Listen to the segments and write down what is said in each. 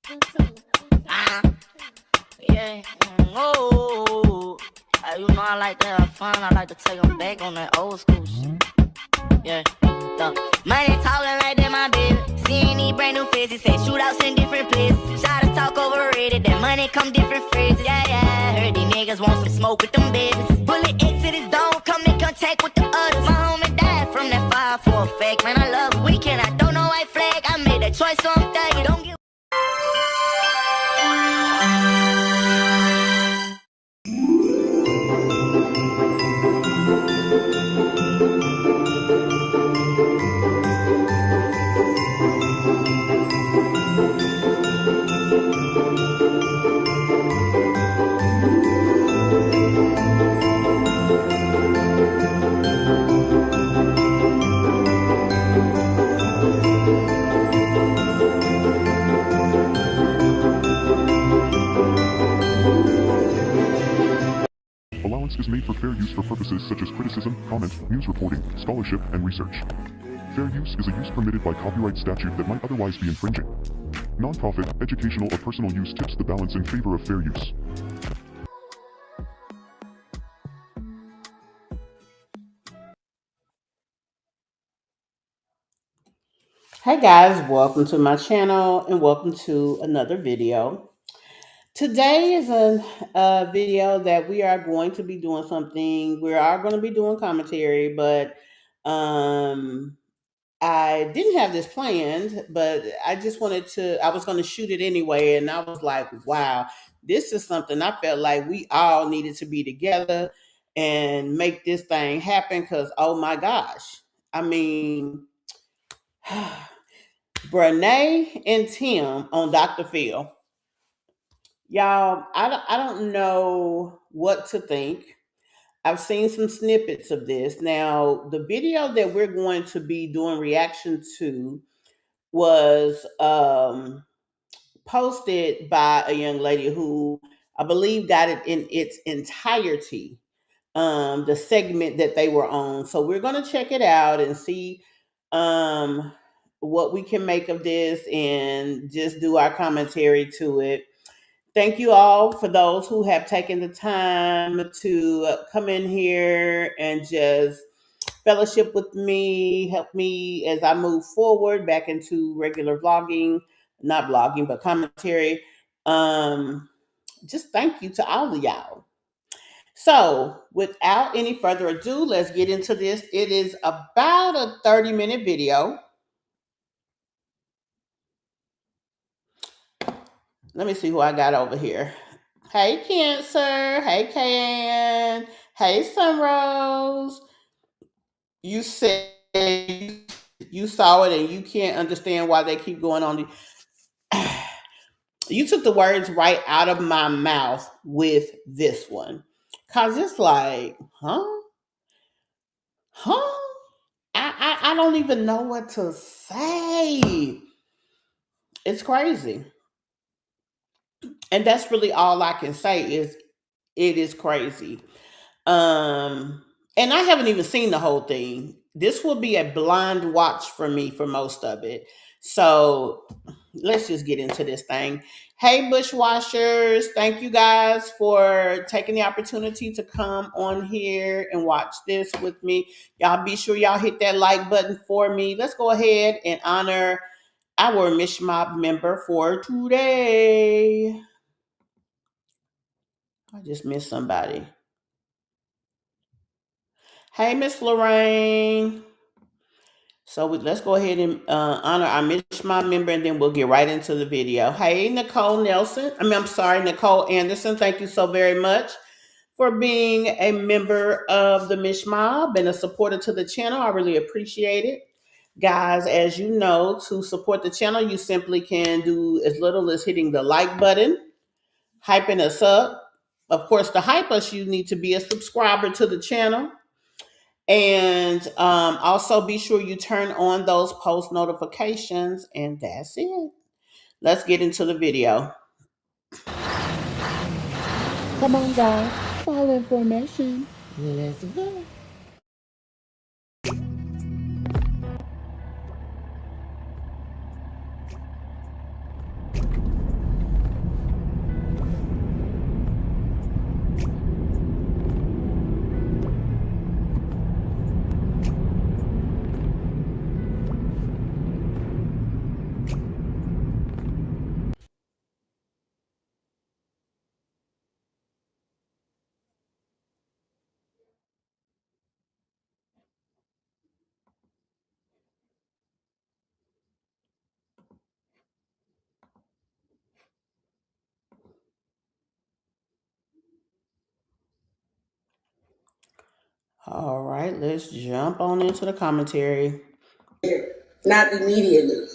Yeah. Oh. You know I like to have fun. I like to take them back on that old school shit. Yeah. Money talking like that, my baby. Seeing these brand new faces, say shootouts in different places. Shotters talk overrated, that money come different phrases. Yeah. Heard these niggas want some smoke with them babies. Bullet exit is dome, come in contact with the others. My homie died from that fire for a fact, man. I love it. Weekend, I don't know white flag. I made that choice, so I'm thugging. Don't give. Allowance is made for fair use for purposes such as criticism, comment, news reporting, scholarship, and research. Fair use is a use permitted by copyright statute that might otherwise be infringing. Non-profit, educational, or personal use tips the balance in favor of fair use. Hey guys, welcome to my channel and welcome to another video. Today is a video that we are going to be doing something. We are going to be doing commentary, but I didn't have this planned, but I just I was going to shoot it anyway. And I was like, wow, this is something I felt like we all needed to be together and make this thing happen because, oh my gosh. I mean, Brenay and Tim on Dr. Phil. Y'all, I don't know what to think. I've seen some snippets of this. Now, the video that we're going to be doing reaction to was posted by a young lady who I believe got it in its entirety, the segment that they were on. So we're going to check it out and see um, what we can make of this and just do our commentary to it. Thank you all for those who have taken the time to come in here and just fellowship with me, help me as I move forward back into regular vlogging, not vlogging, but commentary. Just thank you to all of y'all. So, without any further ado, let's get into this. It is about a 30-minute video. Let me see who I got over here. Hey, Cancer. Hey, Can. Hey, Sunrose. You said you saw it and you can't understand why they keep going on. You took the words right out of my mouth with this one. Cause it's like, huh? Huh? I don't even know what to say. It's crazy. And that's really all I can say is it is crazy. And I haven't even seen the whole thing. This will be a blind watch for me for most of it. So let's just get into this thing. Hey, Bushwashers, thank you guys for taking the opportunity to come on here and watch this with me. Y'all be sure y'all hit that like button for me. Let's go ahead and honor our Mishmob member for today. I just missed somebody. Hey, Miss Lorraine. So let's go ahead and honor our Mishma member, and then we'll get right into the video. Hey, Nicole Nelson. I'm sorry, Nicole Anderson. Thank you so very much for being a member of the Mishma and a supporter to the channel. I really appreciate it. Guys, as you know, to support the channel, you simply can do as little as hitting the like button, hyping us up. Of course, to hype us, you need to be a subscriber to the channel. And also be sure you turn on those post notifications, and that's it. Let's get into the video. Come on, guys. Follow information. Let's go. All right, let's jump on into the commentary. Not immediately.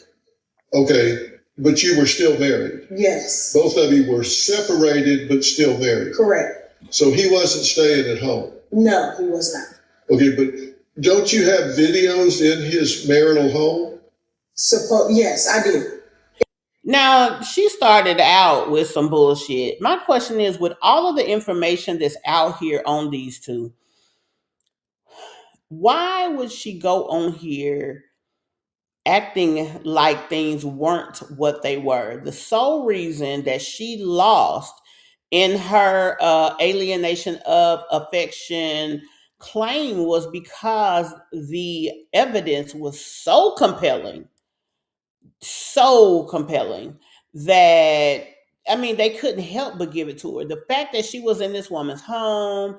Okay, but you were still married. Yes. Both of you were separated, but still married. Correct. So he wasn't staying at home. No, he was not. Okay, but don't you have videos in his marital home? Yes, I do. Now, she started out with some bullshit. My question is, with all of the information that's out here on these two, why would she go on here acting like things weren't what they were? The sole reason that she lost in her alienation of affection claim was because the evidence was so compelling that, I mean, they couldn't help but give it to her. The fact that she was in this woman's home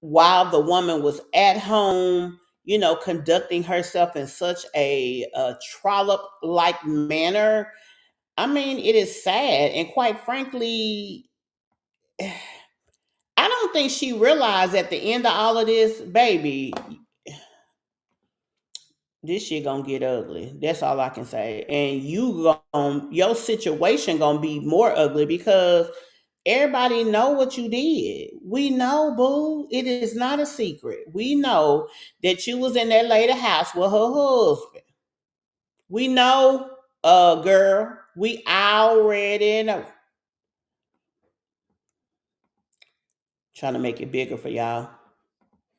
while the woman was at home, you know, conducting herself in such a trollop like manner. I mean, it is sad. And quite frankly, I don't think she realized at the end of all of this, baby, this shit gonna get ugly. That's all I can say. And your situation gonna be more ugly because everybody know what you did. We know, boo. It is not a secret. We know that you was in that lady house with her husband. We know, girl. We already know. Trying to make it bigger for y'all.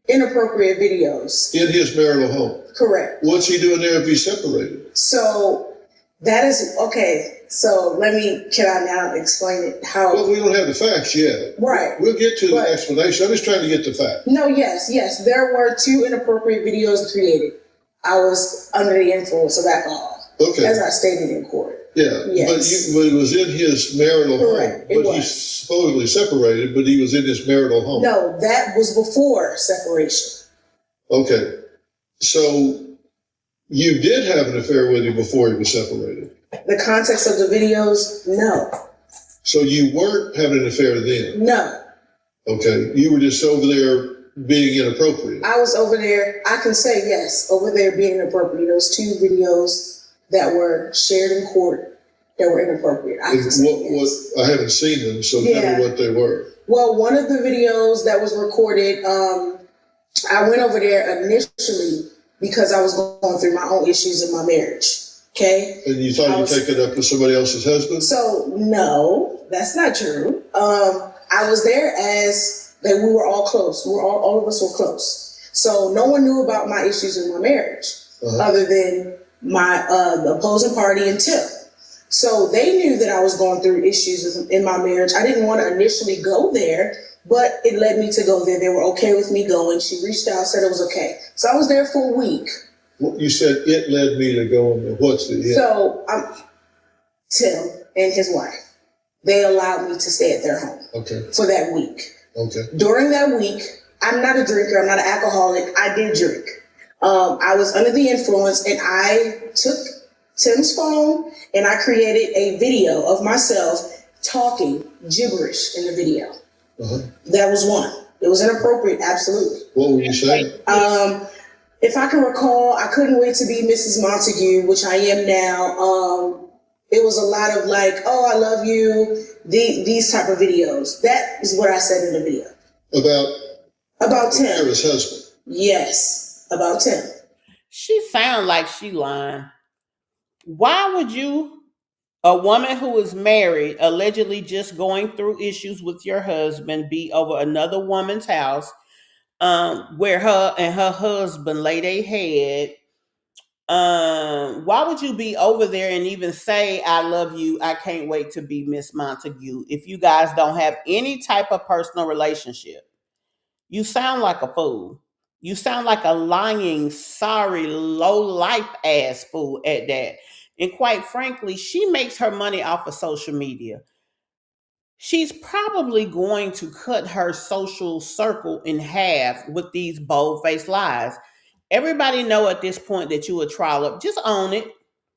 Inappropriate videos. In his marital home. Correct. What's he doing there if he's separated? So that is okay. So can I now explain it? How? Well, we don't have the facts yet. Right. We'll get to the explanation. I'm just trying to get the facts. No, yes. There were 2 inappropriate videos created. I was under the influence of alcohol. Okay. As I stated in court. Yeah. Yes. But it was in his marital Correct. home. But he's supposedly separated, but he was in his marital home. No, that was before separation. Okay. So you did have an affair with him before he was separated. The context of the videos, no. So you weren't having an affair then? No. Okay. You were just over there being inappropriate. I was over there, I can say yes, over there being inappropriate. Those 2 videos that were shared in court that were inappropriate. I can say yes. I haven't seen them, so tell me what they were. Well, one of the videos that was recorded, I went over there initially because I was going through my own issues in my marriage. Okay. And you thought you'd take it up with somebody else's husband? So no, that's not true. I was there as that we were all close. All of us were close. So no one knew about my issues in my marriage other than my the opposing party and Tip. So they knew that I was going through issues in my marriage. I didn't want to initially go there, but it led me to go there. They were okay with me going. She reached out, said it was okay. So I was there for a week. You said it led me to go in there. What's the it? So Tim and his wife, they allowed me to stay at their home for that week. Okay. During that week, I'm not a drinker. I'm not an alcoholic. I did drink. I was under the influence, and I took Tim's phone and I created a video of myself talking gibberish in the video. That was one. It was inappropriate, absolutely. What were you saying? If I can recall, I couldn't wait to be Mrs. Montague, which I am now. It was a lot of like, oh, I love you, these type of videos. That is what I said in the video. About Tim. His husband. Yes, about Tim. She sound like she lying. Why would you, a woman who is married, allegedly just going through issues with your husband, be over another woman's house, where her and her husband lay their head? Why would you be over there and even say, I love you, I can't wait to be Miss Montague, if you guys don't have any type of personal relationship? You sound like a fool. You sound like a lying, sorry, low life ass fool at that. And quite frankly, she makes her money off of social media. She's probably going to cut her social circle in half with these bold-faced lies. Everybody know at this point that you a trollop. Just own it.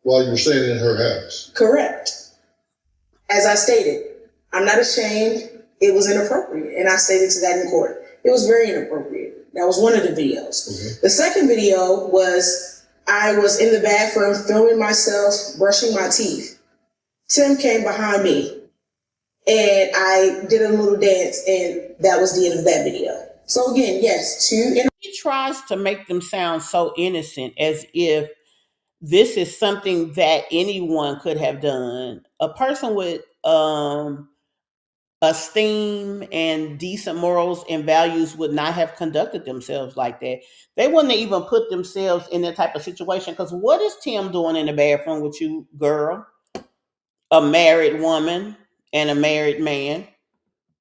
While you were staying in her house. Correct. As I stated, I'm not ashamed. It was inappropriate, and I stated to that in court. It was very inappropriate. That was one of the videos. Okay. The second video was I was in the bathroom filming myself brushing my teeth. Tim came behind me and I did a little dance, and that was the end of that video. So again, yes, He tries to make them sound so innocent, as if this is something that anyone could have done. A person with esteem and decent morals and values would not have conducted themselves like that. They wouldn't even put themselves in that type of situation. Because what is Tim doing in the bathroom with you, girl? A married woman and a married man.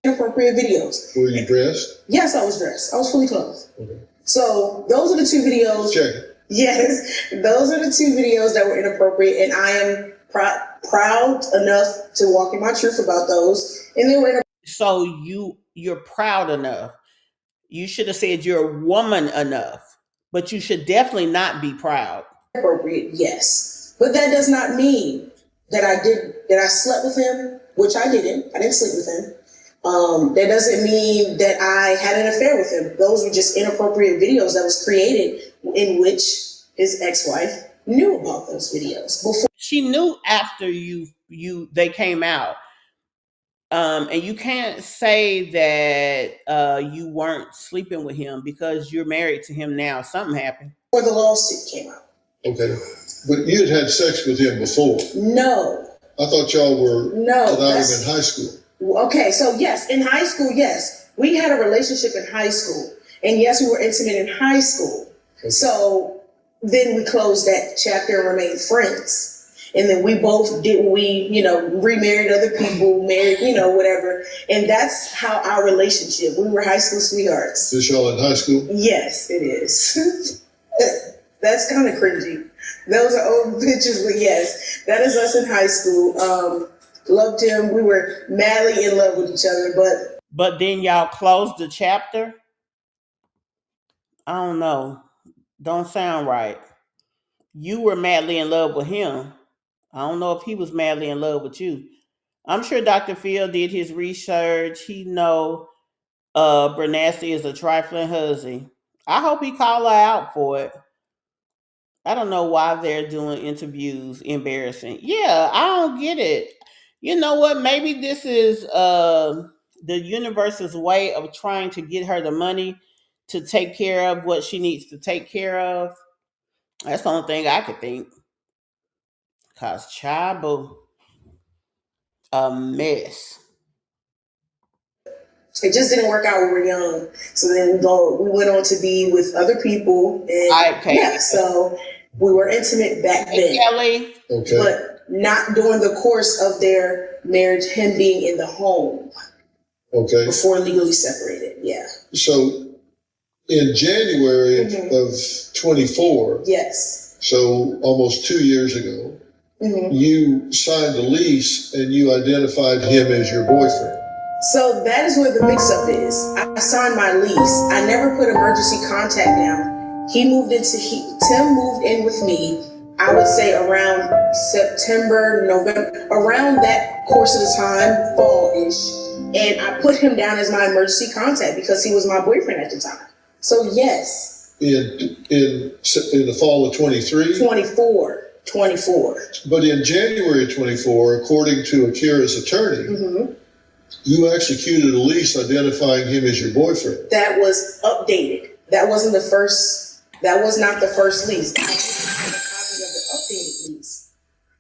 inappropriate videos. Were you dressed? Yes, I was dressed. I was fully clothed. Okay. So those are the two videos. Check it. Yes, those are the two videos that were inappropriate, and I am proud enough to walk in my truth about those. And they were So you're proud enough. You should have said you're a woman enough, but you should definitely not be proud. inappropriate, yes. But that does not mean that I slept with him, which I didn't. I didn't sleep with him. That doesn't mean that I had an affair with him. Those were just inappropriate videos that was created in which his ex-wife knew about those videos before. She knew after they came out. And you can't say that you weren't sleeping with him because you're married to him now. Something happened. Before the lawsuit came out. Okay. But you had sex with him before. No. I thought y'all were without him in high school. Okay, so yes, in high school, yes. We had a relationship in high school. And yes, we were intimate in high school. Okay. So then we closed that chapter and remained friends. And then we both remarried other people, married, whatever. And that's how our relationship, we were high school sweethearts. Is y'all in high school? Yes, it is. That's kind of cringy. Those are old pictures, but yes, that is us in high school. Loved him. We were madly in love with each other, But then y'all closed the chapter? I don't know. Don't sound right. You were madly in love with him. I don't know if he was madly in love with you. I'm sure Dr. Phil did his research. He know Brenay is a trifling hussy. I hope he call her out for it. I don't know why they're doing interviews embarrassing. Yeah, I don't get it. You know what? Maybe this is the universe's way of trying to get her the money to take care of what she needs to take care of. That's the only thing I could think. Cause Chabo, a mess. it just didn't work out when we were young. So then we went on to be with other people. And Okay. so we were intimate back then. Kelly. Okay. But not during the course of their marriage, him being in the home. Okay. Before legally separated, yeah. So in January of 24, yes. So almost 2 years ago, you signed a lease and you identified him as your boyfriend. So that is where the mix-up is. I signed my lease. I never put emergency contact down. Tim moved in with me, I would say around September, November, around that course of the time, fall-ish. And I put him down as my emergency contact because he was my boyfriend at the time. So yes. In the fall of 23? 24. But in January 24, according to Akira's attorney, you executed a lease identifying him as your boyfriend. That was updated. That was not the first lease. I had a copy of the updated lease.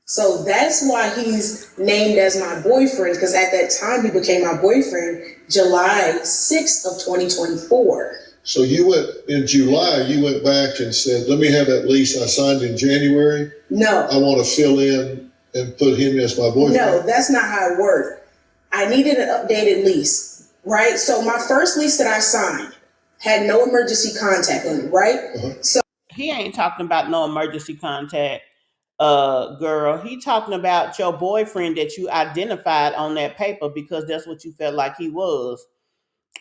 So that's why he's named as my boyfriend, because at that time he became my boyfriend July 6th of 2024. So in July, you went back and said, let me have that lease I signed in January. No. I want to fill in and put him as my boyfriend. No, that's not how it worked. I needed an updated lease, right? So my first lease that I signed had no emergency contact on it, right? So he ain't talking about no emergency contact, girl. He talking about your boyfriend that you identified on that paper because that's what you felt like he was,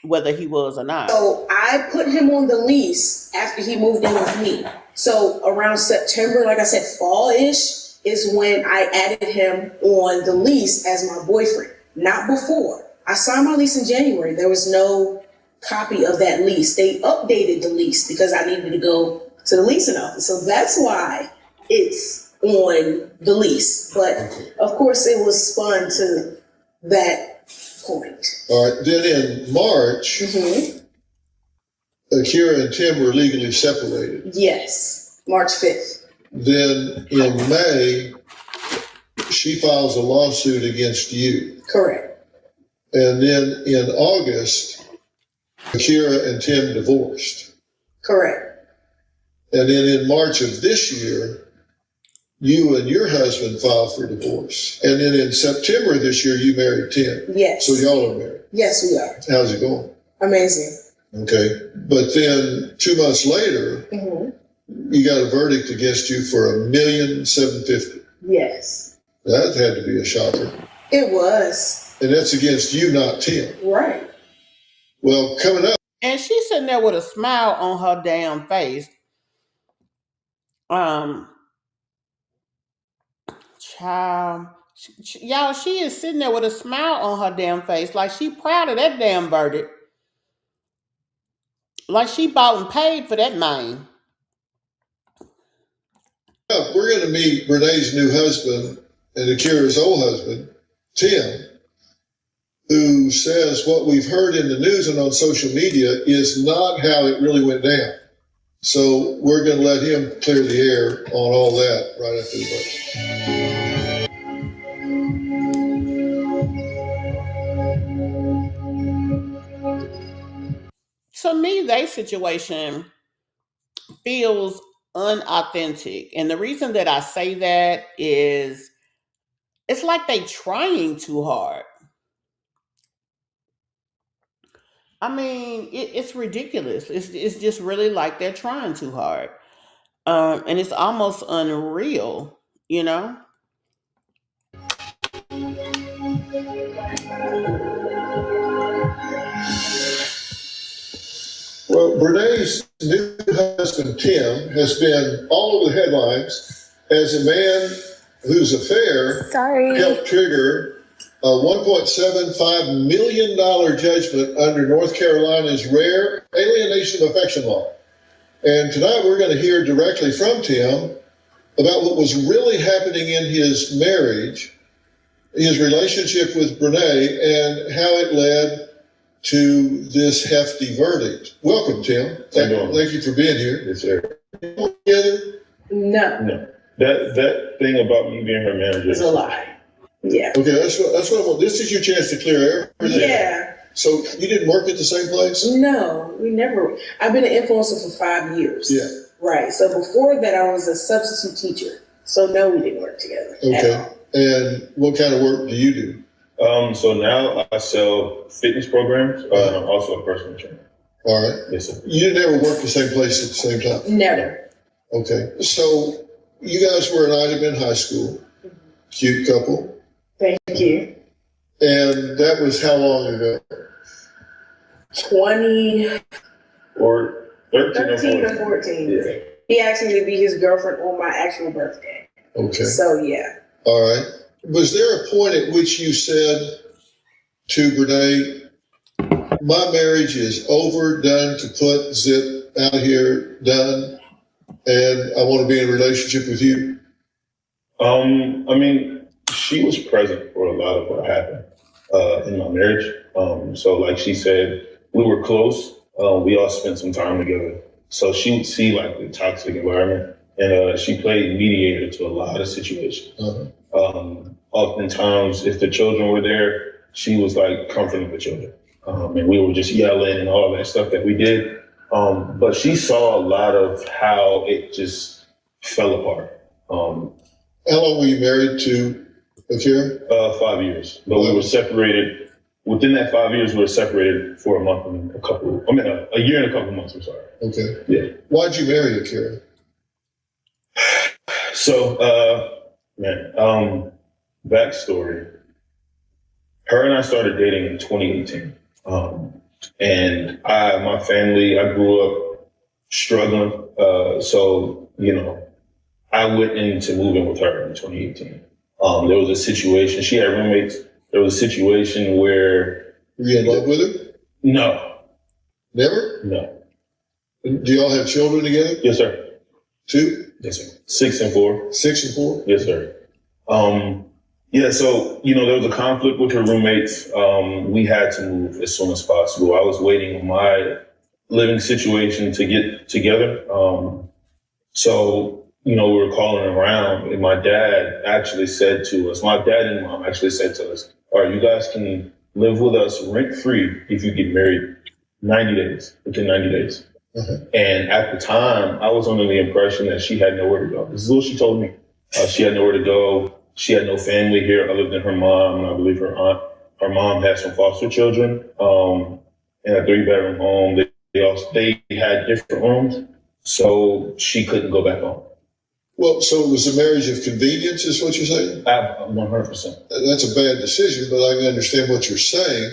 whether he was or not. So I put him on the lease after he moved in with me. So around September, like I said, fall-ish is when I added him on the lease as my boyfriend, not before. I signed my lease in January. There was no copy of that lease. They updated the lease because I needed to go to the leasing office. So that's why it's on the lease. But of course, it was spun to that point. All right. Then in March, Akira and Tim were legally separated. Yes, March 5th. Then in May, she files a lawsuit against you. Correct. And then in August, Akira and Tim divorced. Correct. And then in March of this year, you and your husband filed for divorce. And then in September of this year, you married Tim. Yes. So y'all are married. Yes, we are. How's it going? Amazing. Okay. But then 2 months later, you got a verdict against you for $1,750,000. Yes. That had to be a shocker. It was. And that's against you, not Tim. Right. Well, coming up. And she's sitting there with a smile on her damn face. Child, y'all, she is sitting there with a smile on her damn face, like she proud of that damn verdict. Like she bought and paid for that man. We're going to meet Brenay's new husband and Akira's old husband, Tim, who says what we've heard in the news and on social media is not how it really went down. So we're going to let him clear the air on all that right after the break. To me, their situation feels unauthentic. And the reason that I say that is it's like they trying too hard. I mean, it's ridiculous. It's just really like they're trying too hard. And it's almost unreal, you know? Well, Brenay's new husband, Tim, has been all over the headlines as a man whose affair helped trigger a $1.75 million judgment under North Carolina's rare alienation of affection law. And tonight we're going to hear directly from Tim about what was really happening in his marriage, his relationship with Brenay, and how it led to this hefty verdict. Welcome, Tim. Thank you for being here. Yes, sir. Together? No. That thing about me being her manager It's a lie. Yeah. Okay, that's what I want. This is your chance to clear everything. Yeah. So you didn't work at the same place? No, we never. I've been an influencer for 5 years. Yeah. Right. So before that, I was a substitute teacher. So no, we didn't work together. Okay. And what kind of work do you do? So now I sell fitness programs, and I'm also a personal trainer. All right. Yes, sir. You never worked the same place at the same time? Never. Okay. So you guys were an item in high school. Cute couple. Thank you. And that was how long ago? 20. Or 13 or 14. Yeah. He asked me to be his girlfriend on my actual birthday. Okay. So yeah. All right. Was there a point at which you said to Brenay, my marriage is over, done, kaput, zip, out here, done, and I want to be in a relationship with you? I mean, she was present for a lot of what happened in my marriage. So like she said, we were close. We all spent some time together. So she would see like the toxic environment, and she played mediator to a lot of situations. Oftentimes, if the children were there, she was like comforting the children. And we were just yelling and all that stuff that we did. But she saw a lot of how it just fell apart. How long were you married to Akira? 5 years. But we were separated. Within that 5 years, we were separated for a month and a year and a couple months, I'm sorry. Okay. Yeah. Why'd you marry Akira? So, backstory. Her and I started dating in 2018. And my family, I grew up struggling. So, I went into moving with her in 2018. There was a situation, she had roommates. There was a situation where. Were you in love with her? No. Never? No. Do y'all have children together? Yes, sir. 2? Yes, sir. 6 and 4. 6 and 4? Yes, sir. Yeah, so, there was a conflict with her roommates. We had to move as soon as possible. I was waiting on my living situation to get together. So, we were calling around, and my dad and mom actually said to us, all right, you guys can live with us rent-free if you get married within 90 days. And at the time, I was under the impression that she had nowhere to go. This is what she told me. She had nowhere to go. She had no family here other than her mom, and I believe her aunt. Her mom had some foster children in a 3-bedroom home. They had different rooms, so she couldn't go back home. Well, so it was a marriage of convenience, is what you're saying? 100%. That's a bad decision, but I can understand what you're saying.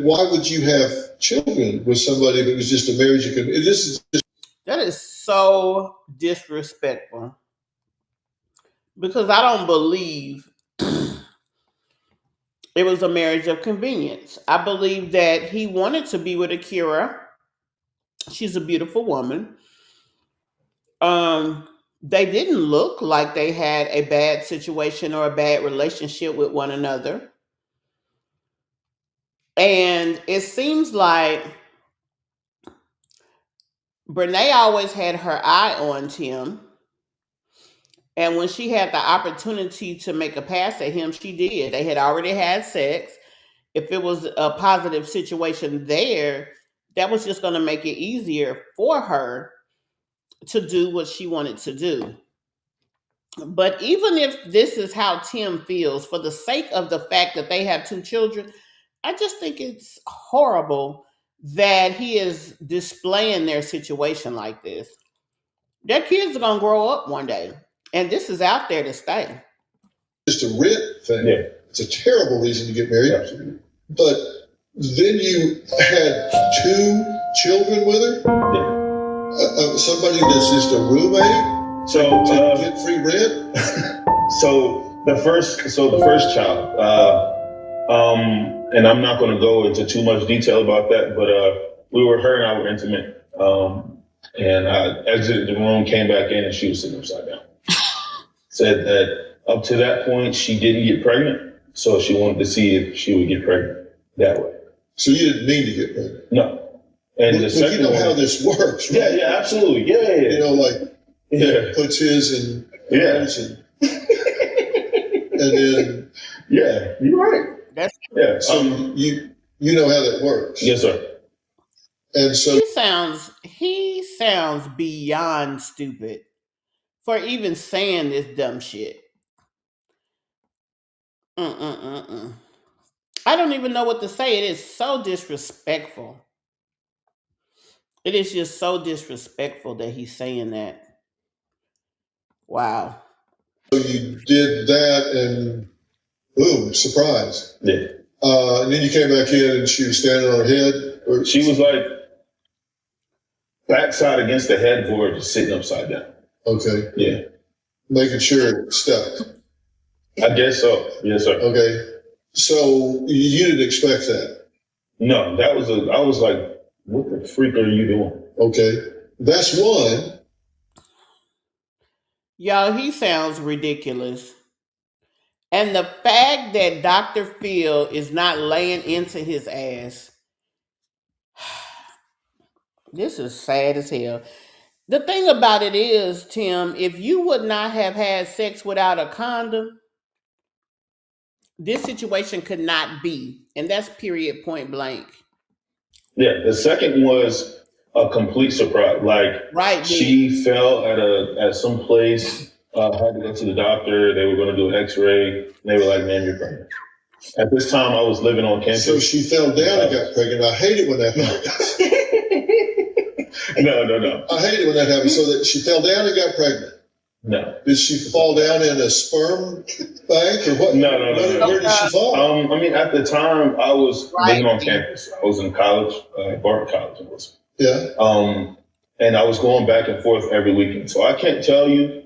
Why would you have children with somebody that was just a marriage of convenience? That is so disrespectful. Because I don't believe it was a marriage of convenience. I believe that he wanted to be with Akira. She's a beautiful woman. They didn't look like they had a bad situation or a bad relationship with one another. And it seems like Brenay always had her eye on Tim. And when she had the opportunity to make a pass at him, she did. They had already had sex. If it was a positive situation there, that was just going to make it easier for her to do what she wanted to do. But even if this is how Tim feels, for the sake of the fact that they have 2 children, I just think it's horrible that he is displaying their situation like this. Their kids are going to grow up one day, and this is out there to stay. Just a rent thing. Yeah. It's a terrible reason to get married. Absolutely. But then you had 2 children with her? Yeah. Somebody that's just a roommate? So to get free rent? So the first child, and I'm not going to go into too much detail about that, but her and I were intimate, and I exited the room, came back in, and she was sitting upside down. Said that up to that point she didn't get pregnant, so she wanted to see if she would get pregnant that way. So you didn't mean to get pregnant? No. And the second you know how this works, right? Yeah, absolutely. Yeah. Puts his in hers and then yeah, you're right. That's so you know how that works. Yes, sir. And so he sounds beyond stupid for even saying this dumb shit. I don't even know what to say. It is so disrespectful. It is just so disrespectful that he's saying that. Wow. So you did that and boom, surprise. Yeah. And then you came back in and she was standing on her head? Or she was like backside against the headboard, just sitting upside down. Okay. Yeah. Making sure it stuck. I guess so. Yes, sir. Okay. So you didn't expect that? No, I was like, what the freak are you doing? Okay. That's one. Y'all, he sounds ridiculous. And the fact that Dr. Phil is not laying into his ass, this is sad as hell. The thing about it is, Tim, if you would not have had sex without a condom, this situation could not be. And that's period, point blank. Yeah, the second was a complete surprise. Like, right, she fell at some place, had to go to the doctor. They were going to do an X-ray. They were like, "Man, you're pregnant." At this time, I was living on campus. So she fell down and got pregnant. I hate it when that happens. No. I hate it when that happens. So that she fell down and got pregnant. No. Did she fall down in a sperm bank or what? No. Where did she fall? I mean, at the time, I was living on campus. I was in college, Barton College in Wilson. Yeah. And I was going back and forth every weekend. So I can't tell you,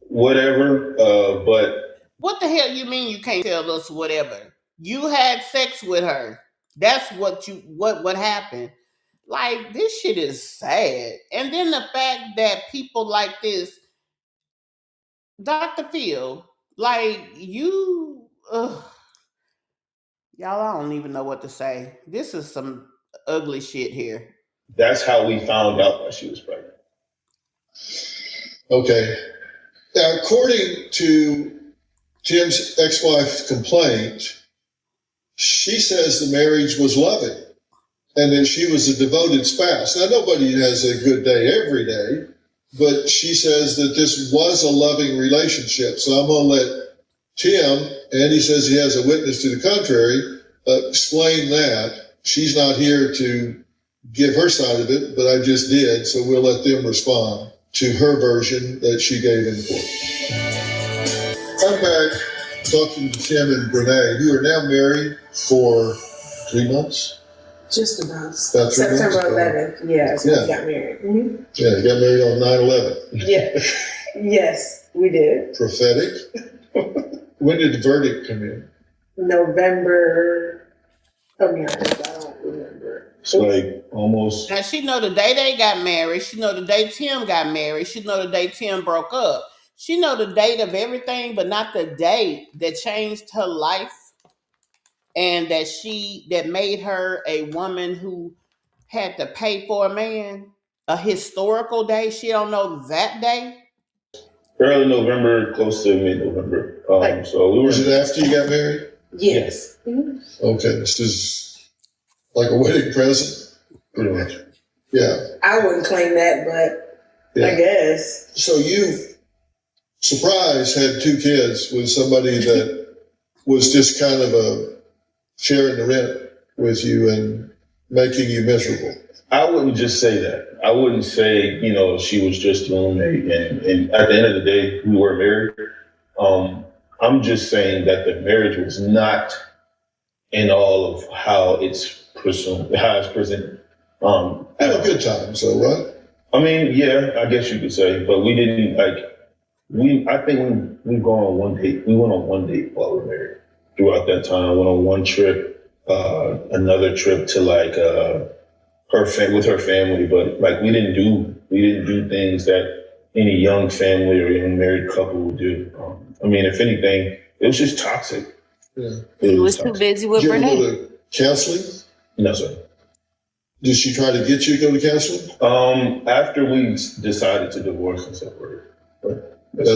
whatever, but. What the hell you mean you can't tell us whatever? You had sex with her. That's what happened. Like, this shit is sad. And then the fact that people like this, Dr. Phil, like you, ugh, y'all, I don't even know what to say. This is some ugly shit here. That's how we found out that she was pregnant. Okay. Now, according to Tim's ex-wife's complaint, she says the marriage was loving and that she was a devoted spouse. Now, nobody has a good day every day, but she says that this was a loving relationship. So I'm going to let Tim, and he says he has a witness to the contrary, explain that. She's not here to give her side of it, but I just did, so we'll let them respond to her version that she gave in court. I'm back talking to Tim and Brenay, who are now married for 3 months. Just about. About 3 months. September 11th. Yeah, so we got married. Mm-hmm. Yeah, got married on 9/11. Yeah. Yes, we did. Prophetic. When did the verdict come in? November. I don't remember. It's like almost. Now, she know the day they got married. She know the day Tim got married. She know the day Tim broke up. She know the date of everything, but not the date that changed her life and that made her a woman who had to pay for a man. A historical day. She don't know that day. Early November, close to mid-November. So we were. Was it after you got married? Yes. Okay, this is like a wedding present. Pretty much. Yeah. I wouldn't claim that, but I guess. So you, surprise, had 2 kids with somebody that was just kind of sharing the rent with you and making you miserable. I wouldn't just say that. I wouldn't say, she was just a roommate. And at the end of the day, we were married. I'm just saying that the marriage was not in all of how it's presented. Had a good time, so right? I mean, yeah, I guess you could say, but we didn't I think we go on one date. We went on one date while we were married. Throughout that time, I went on one trip, another trip to with her family, but we didn't do things that any young family or young married couple would do. I mean, if anything, it was just toxic. Yeah. He was too busy with Did you ever Brenay. go to counseling? No, sir. Did she try to get you to go to counseling? After we decided to divorce and separate.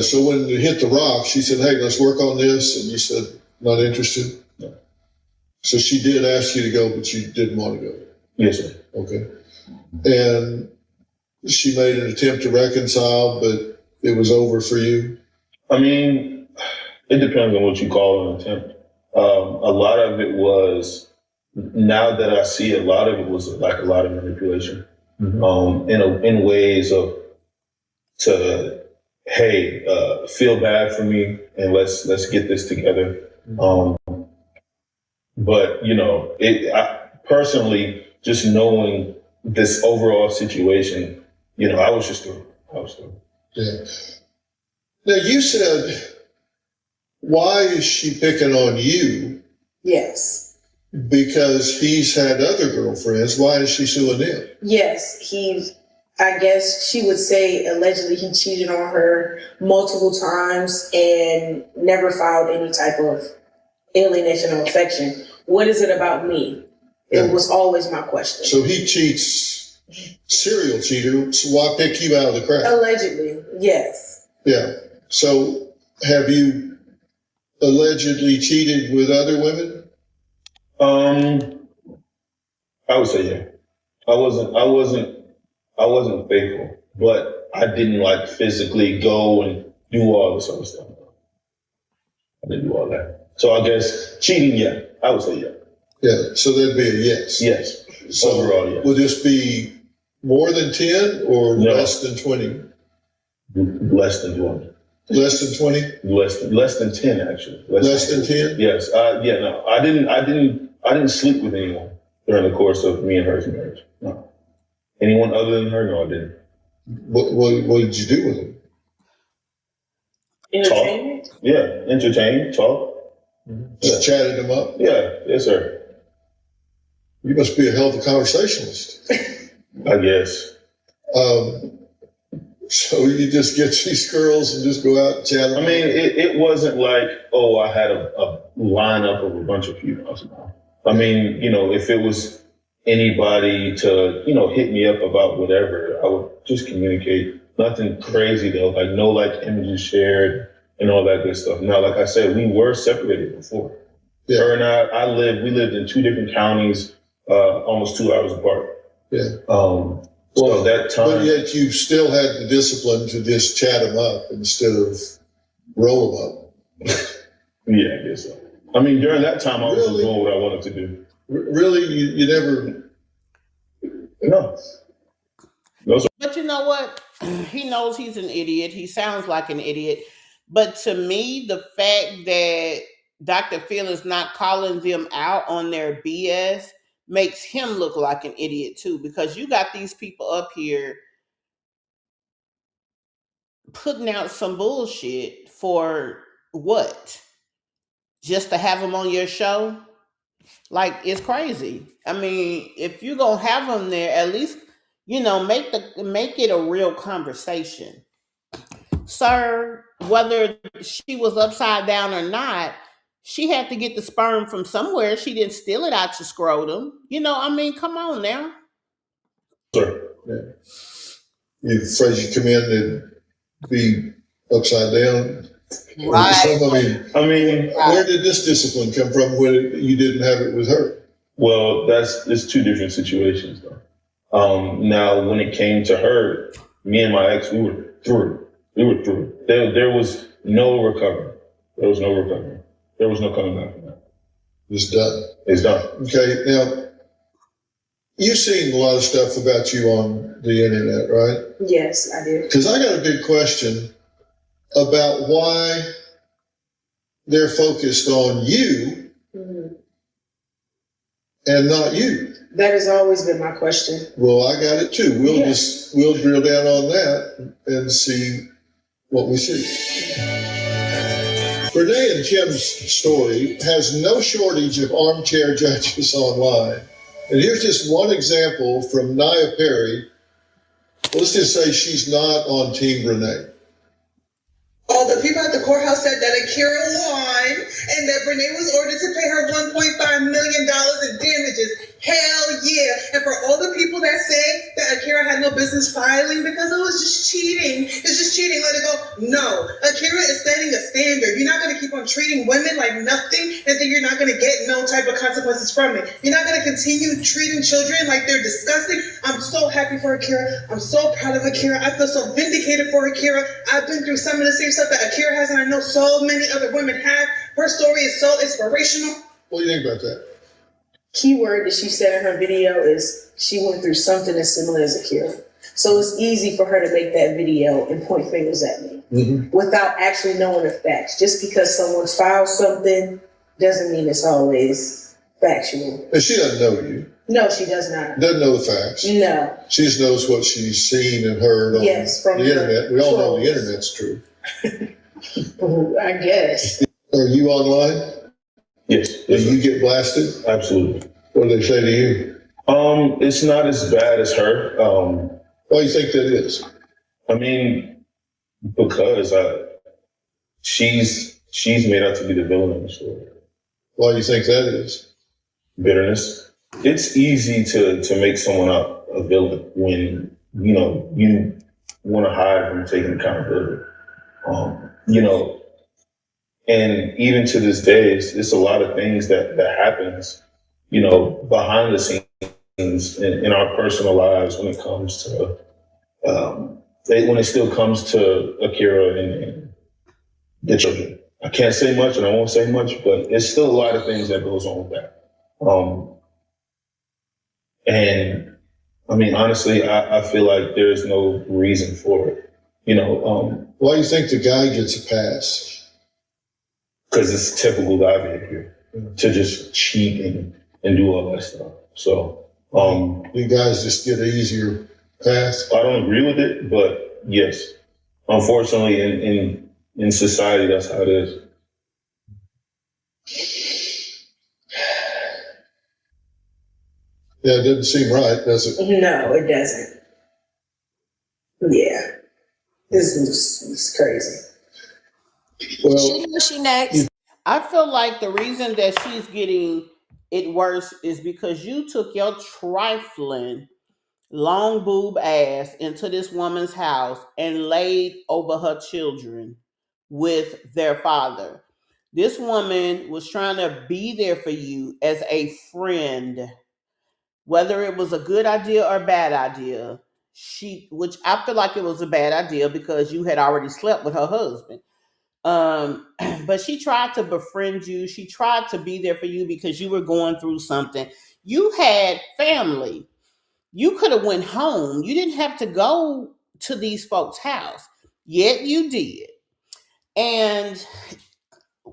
So when you hit the rock, she said, "Hey, let's work on this," and you said, "Not interested." No. So she did ask you to go, but you didn't want to go. Yes, sir. Okay. And she made an attempt to reconcile, but it was over for you. I mean, it depends on what you call an attempt. A lot of it was, now that I see it, a lot of it was like a lot of manipulation. Mm-hmm. In ways of hey, feel bad for me and let's get this together. Mm-hmm. But I personally, just knowing this overall situation, I was just through. Yeah. Now you said, why is she picking on you? Yes. Because he's had other girlfriends. Why is she suing him? Yes, I guess she would say allegedly he cheated on her multiple times and never filed any type of alienation or affection. What is it about me? It was always my question. So he cheats, serial cheater, so why pick you out of the crowd? Allegedly, yes. Yeah. So have you allegedly cheated with other women? I would say yeah. I wasn't faithful, but I didn't physically go and do all this other stuff. I didn't do all that. So I guess cheating, yeah. I would say yeah. Yeah, so that'd be a yes. Yes. So overall, yes. Would this be more than 10 or less than 20? Less than 20. Less than 20? Less than 10, actually. Less than 10? Yes. No. I didn't sleep with anyone during the course of me and her marriage. No. Anyone other than her? No, I didn't. What did you do with him? Entertainment? Talk. Yeah, entertain, talk. Just chatted him up? Yeah, yes, sir. You must be a hell of a conversationalist. I guess. So you just get these girls and just go out and chat. I mean, it wasn't like, oh, I had a lineup of a bunch of females. I mean, if it was anybody to, hit me up about whatever, I would just communicate. Nothing crazy though, like no images shared and all that good stuff. Now, like I said, we were separated before. Yeah. Her and we lived in 2 different counties, almost 2 hours apart. Yeah. So that time. But yet you still had the discipline to just chat them up instead of roll them up. Yeah, I guess so. I mean, during that time, I was doing what I wanted to do. Really? You never? No. But you know what? He knows he's an idiot. He sounds like an idiot. But to me, the fact that Dr. Phil is not calling them out on their BS makes him look like an idiot too, because you got these people up here putting out some bullshit for what? Just to have them on your show? Like, it's crazy. I mean, if you're gonna have them there, at least make it a real conversation. Sir, whether she was upside down or not, she had to get the sperm from somewhere. She didn't steal it out your scrotum. I mean, come on now. Sure. Yeah. You afraid you come in and be upside down? Right. I mean, where did this discipline come from when you didn't have it with her? Well, it's 2 different situations though. Now, when it came to her, me and my ex, we were through. There was no recovery. There was no coming back from that. It's done. It's done. Okay. Now, you've seen a lot of stuff about you on the internet, right? Yes, I did. Because I got a big question about why they're focused on you and not you. That has always been my question. Well, I got it too. We'll drill down on that and see what we see. Brenay and Kim's story has no shortage of armchair judges online. And here's just one example from Nia Perry. Let's just say she's not on Team Brenay. All the people at the courthouse said that Akira won and that Brenay was ordered to pay her $1.5 million in damages. Hell yeah. And for all the people that say that Akira had no business filing because it was just cheating, let it go. No, Akira is setting a standard. You're not going to keep on treating women like nothing and then you're not going to get no type of consequences from it. You're not going to continue treating children like they're disgusting. I'm so happy for Akira. I'm so proud of Akira. I feel so vindicated for Akira. I've been through some of the same stuff that Akira has, and I know so many other women have. Her story is so inspirational. What do you think about that? Key word that she said in her video is she went through something as similar as Akira. So it's easy for her to make that video and point fingers at me without actually knowing the facts. Just because someone filed something doesn't mean it's always factual. And she doesn't know you. No, she does not. Doesn't know the facts. No. She just knows what she's seen and heard on from the internet. We all know the internet's true. I guess. Are you online? Yes. Do you get blasted? Absolutely. What do they say to you? It's not as bad as her. Why do you think that is? I mean, because she's made out to be the villain of the story. Why do you think that is? Bitterness. It's easy to make someone out a villain when, you want to hide from taking accountability. And even to this day, it's a lot of things that happens, behind the scenes in our personal lives when it comes to, when it still comes to Akira and the children. I can't say much and I won't say much, but there's still a lot of things that goes on with that. And I mean, honestly, I feel like there's no reason for it. Why do you think the guy gets a pass? Because it's typical guy behavior to just cheat and do all that stuff. So, you guys just get an easier pass? I don't agree with it, but yes, unfortunately, in society, that's how it is. Yeah, it doesn't seem right, does it? No, it doesn't. Yeah, this is crazy. Well, She knows she next. I feel like the reason that she's getting it worse is because you took your trifling long boob ass into this woman's house and laid over her children with their father. This woman was trying to be there for you as a friend, whether it was a good idea or bad idea. Which I feel like it was a bad idea because you had already slept with her husband. Um, but she tried to befriend you. She tried to be there for you because you were going through something. You had family. You could have went home. You didn't have to go to these folks' house. Yet you did. And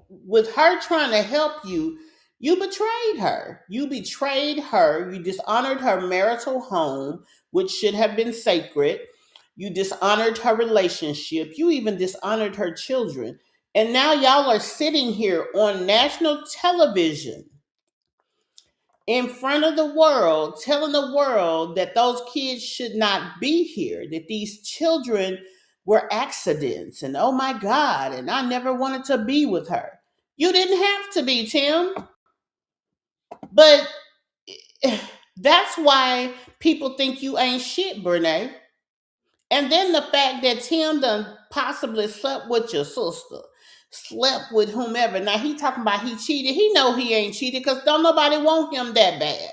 with her trying to help you, you betrayed her. You betrayed her. You dishonored her marital home, which should have been sacred. You dishonored her relationship. You even dishonored her children. And now y'all are sitting here on national television in front of the world, telling the world that those kids should not be here, that these children were accidents, and oh my God, and I never wanted to be with her. You didn't have to be, Tim. But that's why people think you ain't shit, Brenay. And then the fact that Tim done possibly slept with your sister, slept with whomever. Now he talking about he cheated. He know he ain't cheated because don't nobody want him that bad.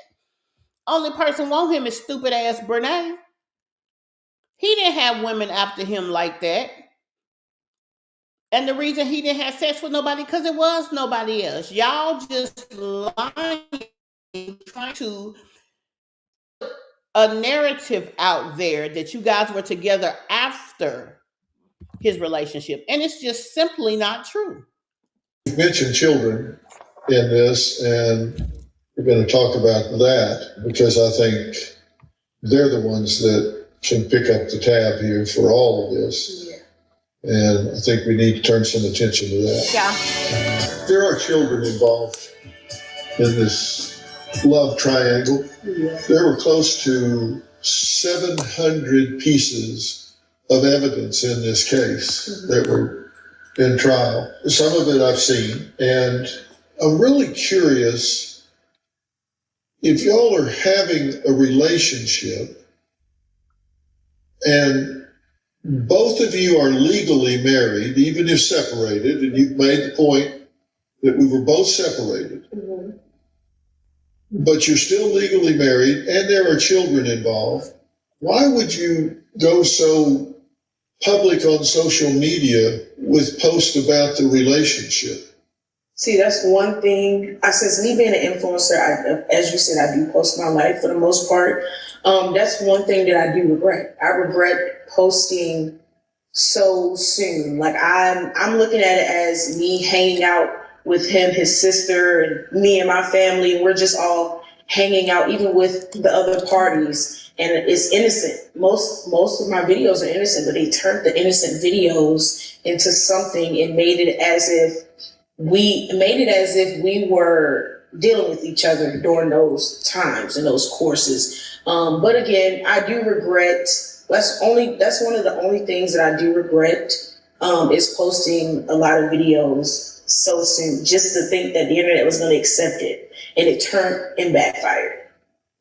Only person want him is stupid ass Brenay. He didn't have women after him like that. And the reason he didn't have sex with nobody because it was nobody else. Y'all just lying, trying to a narrative out there that you guys were together after his relationship. And it's just simply not true. you mentioned children in this, and we're going to talk about that because I think they're the ones that can pick up the tab here for all of this. Yeah. And I think we need to turn some attention to that. Yeah. There are children involved in this love triangle. Yeah. There were close to 700 pieces of evidence in this case that were in trial. Some of it I've seen, and I'm really curious if y'all are having a relationship and both of you are legally married, even if separated, and you've made the point that we were both separated, but you're still legally married and there are children involved. Why would you go so public on social media with posts about the relationship? See, that's one thing. Since me being an influencer, as you said, I do post my life for the most part. That's one thing that I do regret. I regret posting so soon. Like I'm looking at it as me hanging out with him, his sister, and me and my family. And we're just all hanging out, even with the other parties. And it's innocent. Most of my videos are innocent, but they turned the innocent videos into something and made it as if we were dealing with each other during those times and those courses. But again, I do regret. That's one of the only things that I do regret is posting a lot of videos so soon, just to think that the internet was going to accept it, and it turned and backfired.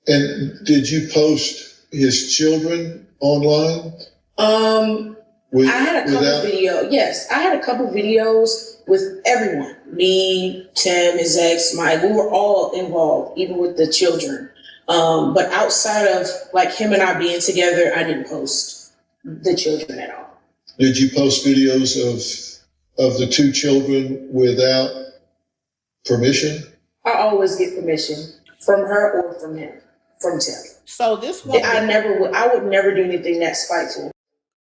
And did you post his children online? I had a couple videos. Yes, I had a couple videos with everyone. Me, Tim, his ex, Mike. We were all involved, even with the children. But outside of like him and I being together, I didn't post the children at all. Did you post videos of the two children without permission? I always get permission from her or from him, from Tim. So this woman, I would never do anything that spiteful.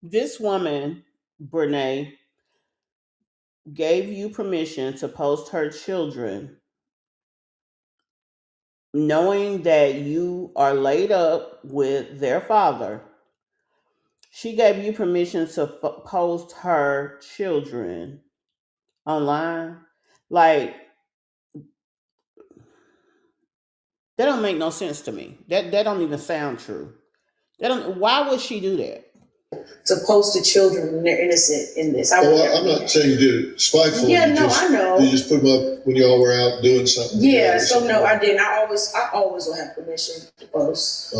This woman, Brenay, gave you permission to post her children, knowing that you are laid up with their father. She gave you permission to post her children online. Like, That don't make no sense to me. That don't even sound true. Why would she do that? To post to children when they're innocent in this. I'm not saying you did it spitefully. Yeah, no, I know. You just put them up when y'all were out doing something. Yeah, so no, I didn't. I always will have permission to post.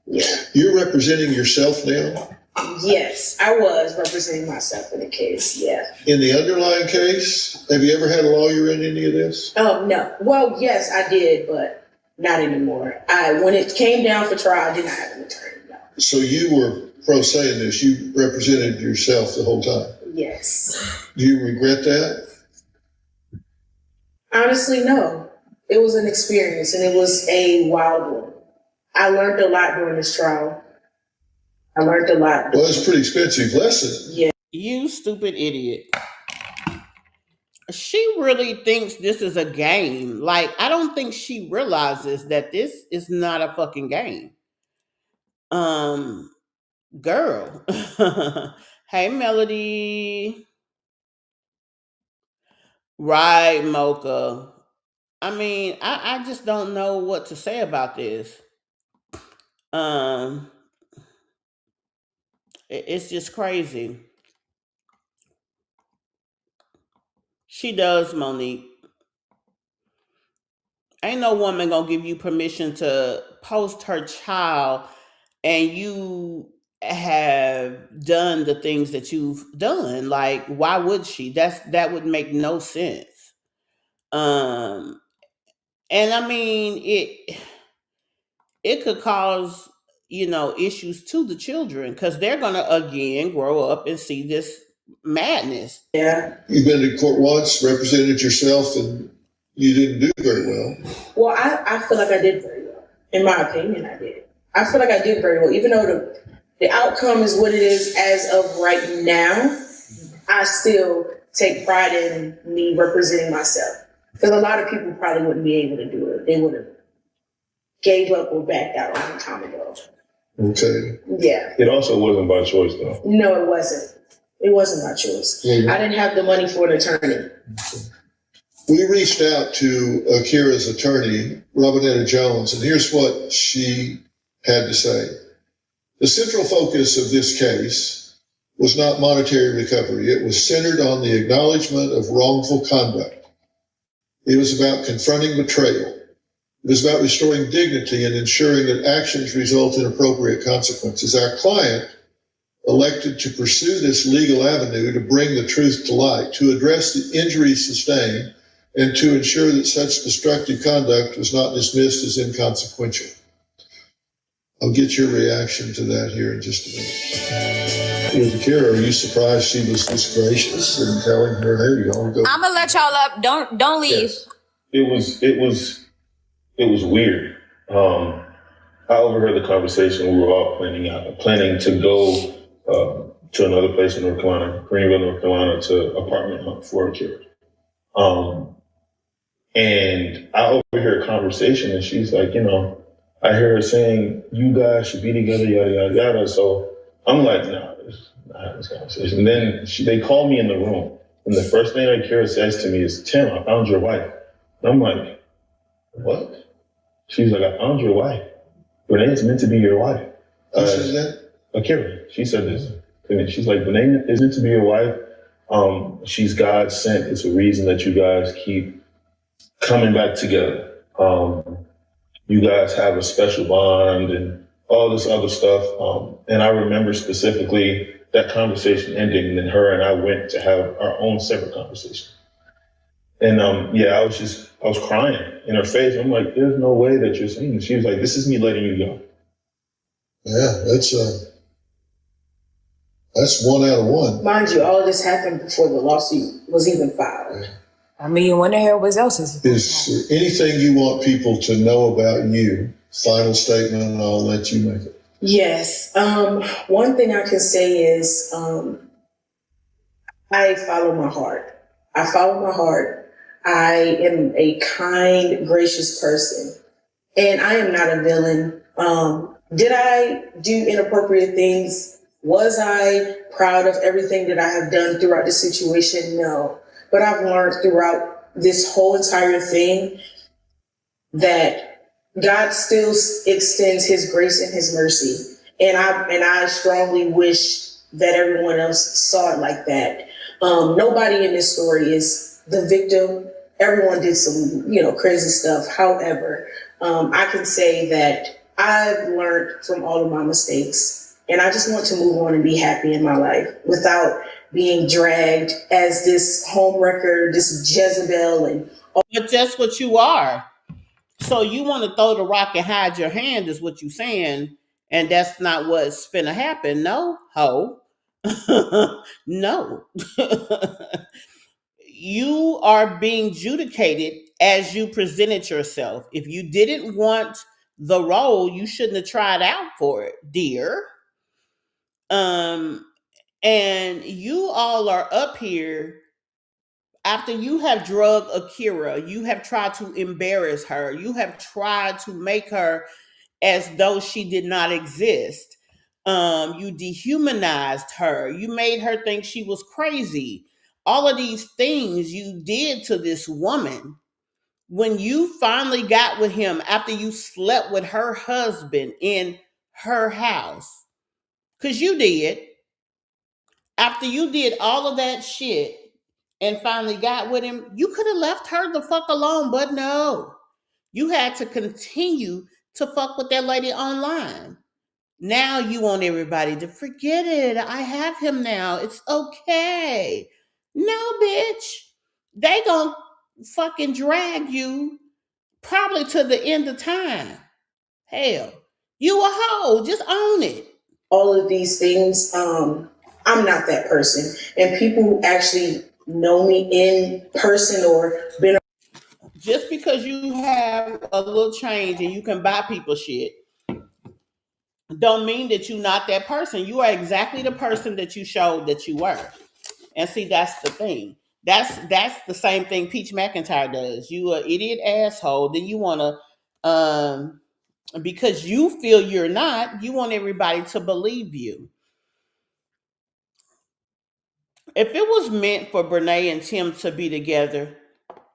Yeah. You're representing yourself now? Yes, I was representing myself in the case, yeah. In the underlying case, have you ever had a lawyer in any of this? No. Well, yes, I did, but not anymore. When it came down for trial, I did not have an attorney, no. So you were pro se in this. You represented yourself the whole time? Yes. Do you regret that? Honestly, no. It was an experience, and it was a wild one. I learned a lot during this trial. I learned a lot. Well, it's a pretty expensive lesson. Yeah. You stupid idiot. She really thinks this is a game. Like, I don't think she realizes that this is not a fucking game. Girl. Hey, Melody. Right, Mocha. I mean, I just don't know what to say about this. It's just crazy. She does, Monique. Ain't no woman gonna give you permission to post her child and you have done the things that you've done. Like, why would she? That would make no sense. Um and I mean it could cause, issues to the children because they're gonna again grow up and see this madness. Yeah. You've been to court once, represented yourself, and you didn't do very well. Well, I feel like I did very well. In my opinion, I did. I feel like I did very well. Even though the outcome is what it is as of right now, I still take pride in me representing myself. Because a lot of people probably wouldn't be able to do it. They would have gave up or backed out a long time ago. Okay. Yeah. It also wasn't by choice, though. No, it wasn't. It wasn't my choice. Mm-hmm. I didn't have the money for an attorney. Okay. We reached out to Akira's attorney, Robinetta Jones, and here's what she had to say. The central focus of this case was not monetary recovery. It was centered on the acknowledgement of wrongful conduct. It was about confronting betrayal. It was about restoring dignity and ensuring that actions result in appropriate consequences. Our client elected to pursue this legal avenue to bring the truth to light, to address the injuries sustained, and to ensure that such destructive conduct was not dismissed as inconsequential. I'll get your reaction to that here in just a minute. Akira, are you surprised she was this gracious in telling her, "Hey, y'all go"? I'm gonna let y'all up. Don't leave. Yes. It was weird. I overheard the conversation. We were all planning to go to another place in North Carolina, Greenville, North Carolina, to apartment hunt for Akira. And I overheard a conversation, and she's like, I hear her saying, "You guys should be together, yada, yada, yada." So I'm like, no, this is not having this conversation. And then they call me in the room. And the first thing Akira says to me is, "Tim, I found your wife." And I'm like, what? She's like, "I found your wife. Brenay is meant to be your wife." Who says that? Akira. She said this. And she's like, "Brenay is meant to be your wife. She's God sent. It's a reason that you guys keep coming back together. You guys have a special bond and all this other stuff." And I remember specifically that conversation ending, and then her and I went to have our own separate conversation. And I was crying in her face. I'm like, "There's no way that you're saying this." She was like, "This is me letting you go." Yeah, that's 1 out of 1. Mind you, all of this happened before the lawsuit was even filed. Yeah. I mean, when the hell was else? Is there anything you want people to know about you? Final statement, and I'll let you make it. Yes. One thing I can say is I follow my heart. I am a kind, gracious person, and I am not a villain. Did I do inappropriate things? Was I proud of everything that I have done throughout the situation? No. But I've learned throughout this whole entire thing that God still extends His grace and His mercy, and I strongly wish that everyone else saw it like that. Nobody in this story is the victim. Everyone did some, crazy stuff. However, I can say that I've learned from all of my mistakes, and I just want to move on and be happy in my life without being dragged as this homewrecker, this Jezebel, and But that's what you are. So you want to throw the rock and hide your hand is what you saying, and that's not what's finna happen. No, ho. No. You are being judicated as you presented yourself. If you didn't want the role, you shouldn't have tried out for it, dear. Um, and you all are up here after you have drugged Akira, you have tried to embarrass her, you have tried to make her as though she did not exist. You dehumanized her. You made her think she was crazy. All of these things you did to this woman. When you finally got with him after you slept with her husband in her house, because you did, after you did all of that shit and finally got with him, you could have left her the fuck alone, but no. You had to continue to fuck with that lady online. Now you want everybody to forget it. I have him now. It's okay. No, bitch. They gonna fucking drag you probably to the end of time. Hell, you a hoe. Just own it. all of these things. I'm not that person. And people who actually know me in person or been Just because you have a little change and you can buy people shit, don't mean that you're not that person. You are exactly the person that you showed that you were. And see, that's the thing. That's the same thing Peach McIntyre does. You a idiot asshole. Then you want to, because you feel you're not. You want everybody to believe you. If it was meant for Brenay and Tim to be together,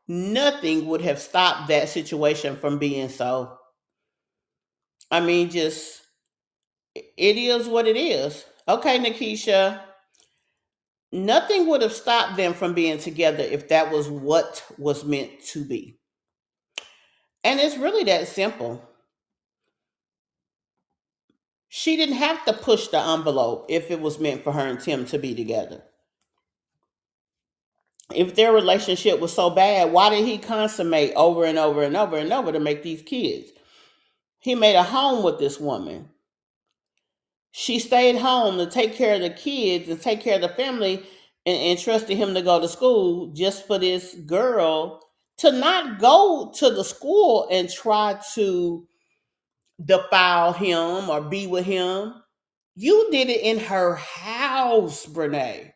nothing would have stopped that situation from being so. I mean, just it is what it is. Okay, Nikisha. Nothing would have stopped them from being together if that was what was meant to be. And it's really that simple. She didn't have to push the envelope if it was meant for her and Tim to be together. If their relationship was so bad, why did he consummate over and over and over and over to make these kids? He made a home with this woman. She stayed home to take care of the kids and take care of the family and trusted him to go to school just for this girl to not go to the school and try to defile him or be with him. You did it in her house, Brenay.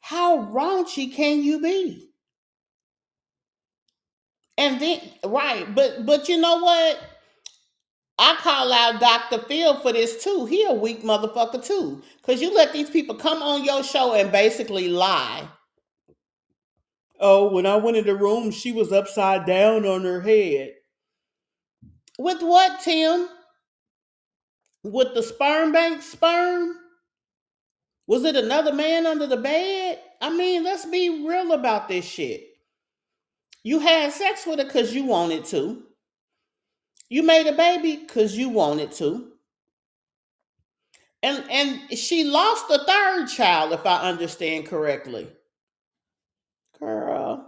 How raunchy can you be? And then right, but you know what? I call out Dr. Phil for this too. He a weak motherfucker too. Cause you let these people come on your show and basically lie. Oh, when I went in the room, she was upside down on her head. With what, Tim? With the sperm bank sperm? Was it another man under the bed? I mean, let's be real about this shit. You had sex with her because you wanted to. You made a baby because you wanted to. And she lost the third child, if I understand correctly. Girl,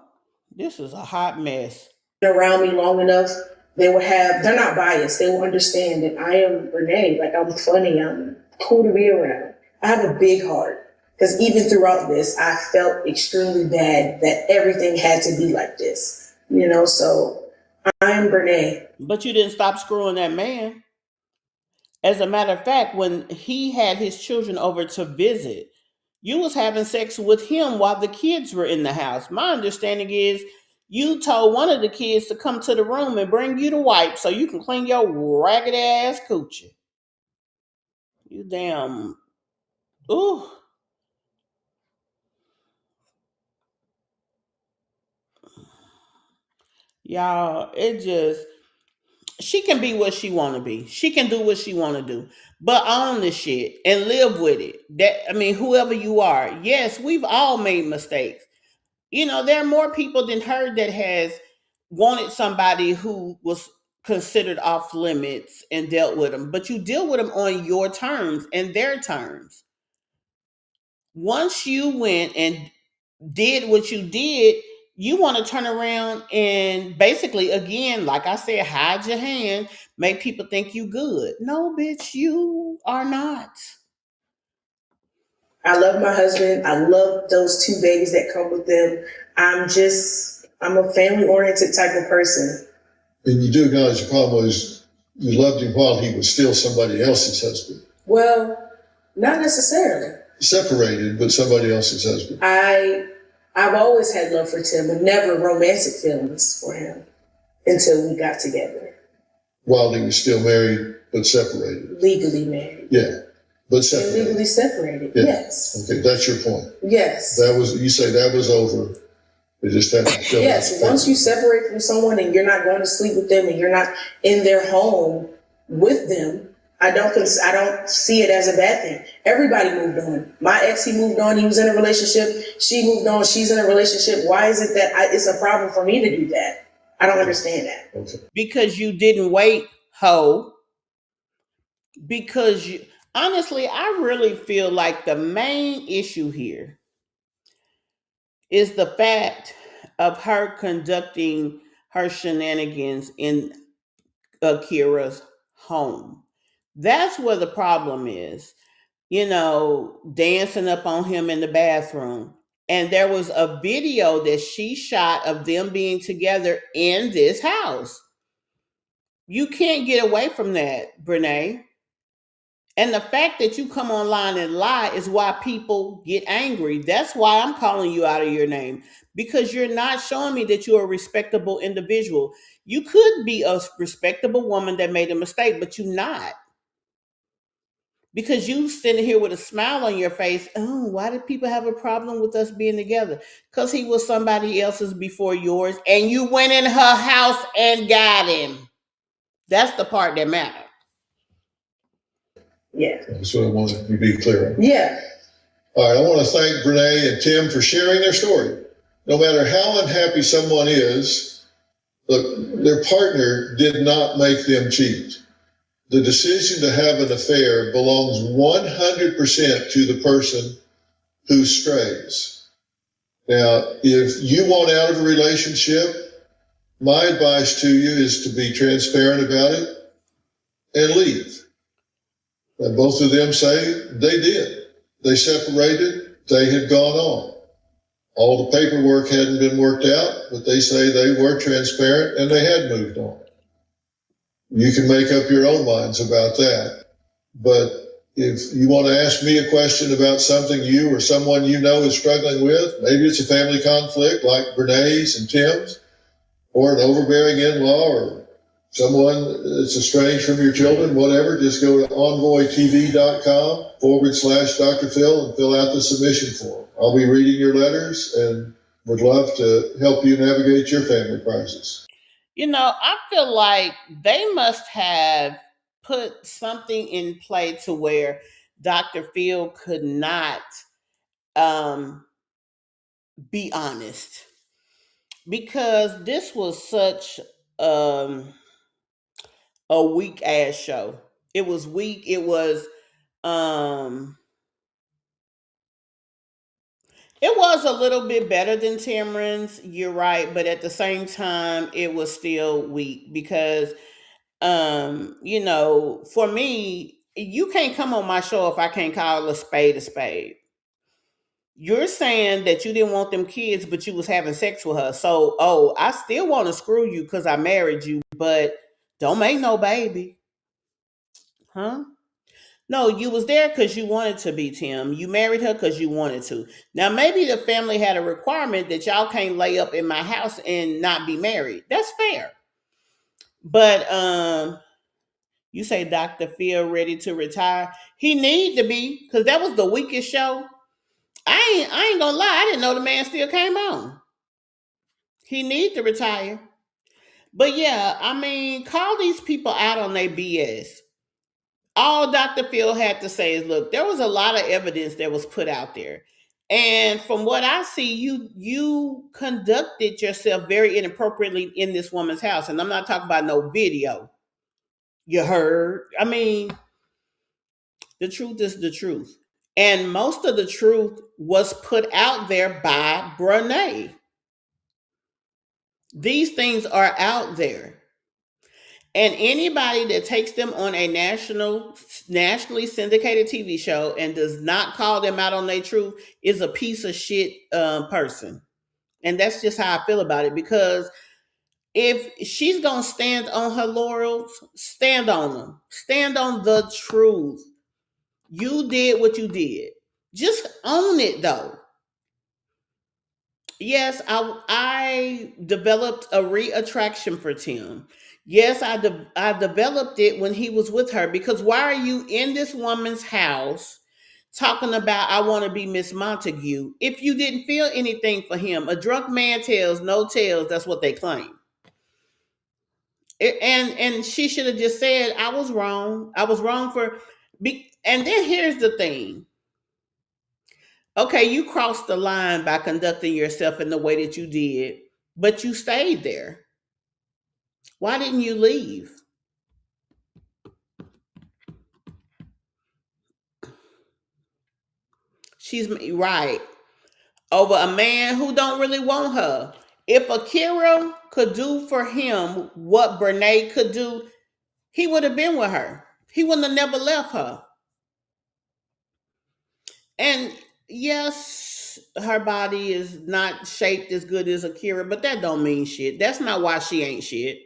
this is a hot mess. around me long enough, they're not biased. They will understand that I am Brenay. Like, I'm funny. I'm cool to be around. I have a big heart. Because even throughout this, I felt extremely bad that everything had to be like this. So I am Brenay. But you didn't stop screwing that man. As a matter of fact, when he had his children over to visit, you was having sex with him while the kids were in the house. My understanding is you told one of the kids to come to the room and bring you the wipe so you can clean your ragged ass coochie. You damn. Ooh. Y'all, it just she can be what she want to be. She can do what she want to do. But own the shit and live with it. That I mean, whoever you are, yes, we've all made mistakes. There are more people than her that has wanted somebody who was considered off limits and dealt with them. But you deal with them on your terms and their terms. Once you went and did what you did, you want to turn around and basically, again, like I said, hide your hand, make people think you good. No, bitch, you are not. I love my husband. I love those two babies that come with them. I'm a family oriented type of person. And you do acknowledge the problem was you loved him while he was still somebody else's husband. Well, not necessarily. Separated, but somebody else's husband. I've always had love for Tim, but never romantic feelings for him until we got together. While he was still married, but separated. Legally married. Yeah, but separated. And legally separated, yeah. Yes. Okay, that's your point. Yes. You say that was over. It just happened to show. Yes, once you separate from someone and you're not going to sleep with them and you're not in their home with them, I don't see it as a bad thing. Everybody moved on. My ex, he moved on. He was in a relationship. She moved on. She's in a relationship. Why is it that it's a problem for me to do that? I don't understand that. Okay. Because you didn't wait, ho. Because honestly, I really feel like the main issue here is the fact of her conducting her shenanigans in Akira's home. That's where the problem is. Dancing up on him in the bathroom. And there was a video that she shot of them being together in this house. You can't get away from that, Brenay. And the fact that you come online and lie is why people get angry. That's why I'm calling you out of your name, because you're not showing me that you're a respectable individual. You could be a respectable woman that made a mistake, but you're not. Because you sitting here with a smile on your face. Oh, why did people have a problem with us being together? Because he was somebody else's before yours, and you went in her house and got him. That's the part that matters. Yeah. That's what I wanted to be clear on. Yeah. All right, I want to thank Brenay and Tim for sharing their story. No matter how unhappy someone is, look, their partner did not make them cheat. The decision to have an affair belongs 100% to the person who strays. Now, if you want out of a relationship, my advice to you is to be transparent about it and leave. And both of them say they did. They separated. They had gone on. All the paperwork hadn't been worked out, but they say they were transparent and they had moved on. You can make up your own minds about that. But if you want to ask me a question about something you or someone you know is struggling with, maybe it's a family conflict like Brenay's and Tim's, or an overbearing in-law, or someone that's estranged from your children, whatever, just go to envoytv.com/Dr. Phil and fill out the submission form. I'll be reading your letters and would love to help you navigate your family crisis. I feel like they must have put something in play to where Dr. Phil could not be honest, because this was such a weak ass show. It was weak. It was a little bit better than Tamron's, you're right, but at the same time, it was still weak because, for me, you can't come on my show if I can't call a spade a spade. You're saying that you didn't want them kids, but you was having sex with her. So, I still want to screw you because I married you, but don't make no baby. Huh? No, you was there because you wanted to be, Tim. You married her because you wanted to. Now, maybe the family had a requirement that y'all can't lay up in my house and not be married. That's fair. But you say Dr. Phil ready to retire. He need to be, because that was the weakest show. I ain't gonna lie, I didn't know the man still came on. He need to retire. But yeah, I mean, call these people out on their BS. All Dr. Phil had to say is, look, there was a lot of evidence that was put out there. And from what I see, you conducted yourself very inappropriately in this woman's house. And I'm not talking about no video. You heard? I mean, the truth is the truth. And most of the truth was put out there by Brenay. These things are out there. And anybody that takes them on a nationally syndicated TV show and does not call them out on their truth is a piece of shit person. And that's just how I feel about it. Because if she's going to stand on her laurels, stand on them. Stand on the truth. You did what you did. Just own it, though. Yes, I developed a re-attraction for Tim. Yes, I developed it when he was with her, because why are you in this woman's house talking about I want to be Miss Montague if you didn't feel anything for him? A drunk man tells no tales. That's what they claim. And she should have just said I was wrong. I was wrong for. And then here's the thing. Okay, you crossed the line by conducting yourself in the way that you did, but you stayed there. Why didn't you leave? She's right. Over a man who don't really want her. If Akira could do for him what Brenay could do, he would have been with her. He wouldn't have never left her. And yes, her body is not shaped as good as Akira, but that don't mean shit. That's not why she ain't shit.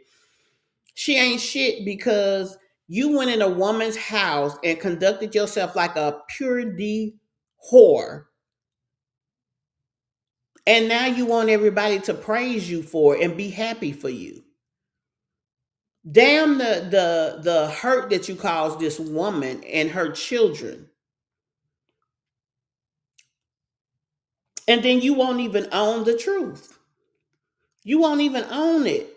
She ain't shit because you went in a woman's house and conducted yourself like a pure D whore. And now you want everybody to praise you for it and be happy for you. Damn the hurt that you caused this woman and her children. And then you won't even own the truth. You won't even own it.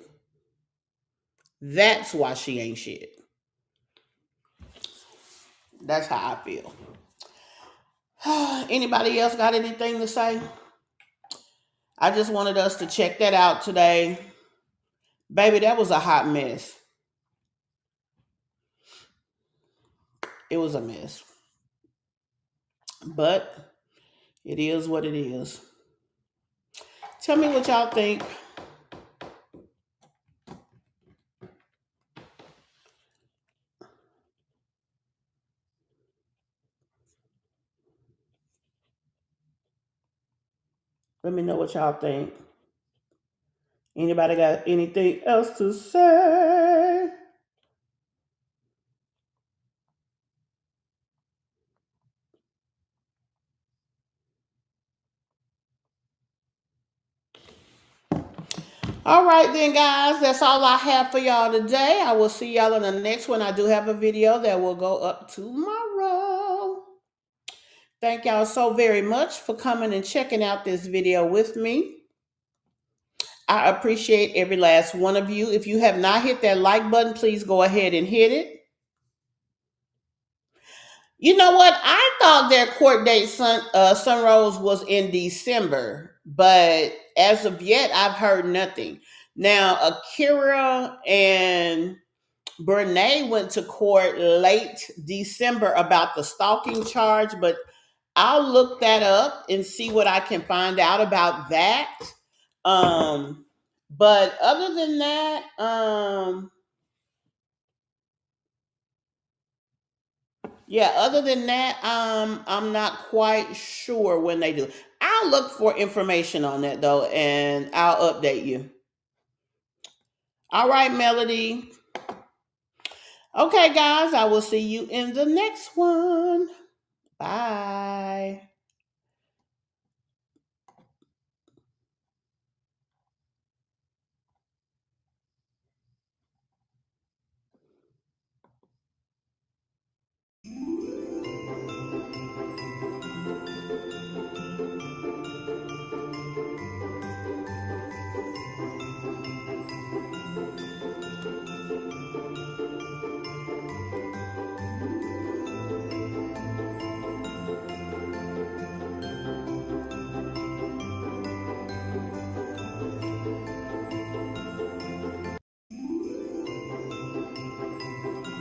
That's why she ain't shit. That's how I feel. Anybody else got anything to say? I just wanted us to check that out today. Baby, that was a hot mess. It was a mess. But it is what it is. Tell me what y'all think. Let me know what y'all think. Anybody got anything else to say? All right then, guys. That's all I have for y'all today. I will see y'all in the next one. I do have a video that will go up tomorrow. Thank y'all so very much for coming and checking out this video with me. I appreciate every last one of you. If you have not hit that like button, please go ahead and hit it. You know what? I thought their court date, Sunrose, was in December, but as of yet, I've heard nothing. Now, Akira and Brenay went to court late December about the stalking charge, but I'll look that up and see what I can find out about that. But other than that, I'm not quite sure when they do. I'll look for information on that though, and I'll update you. All right, Melody. Okay, guys, I will see you in the next one. Bye.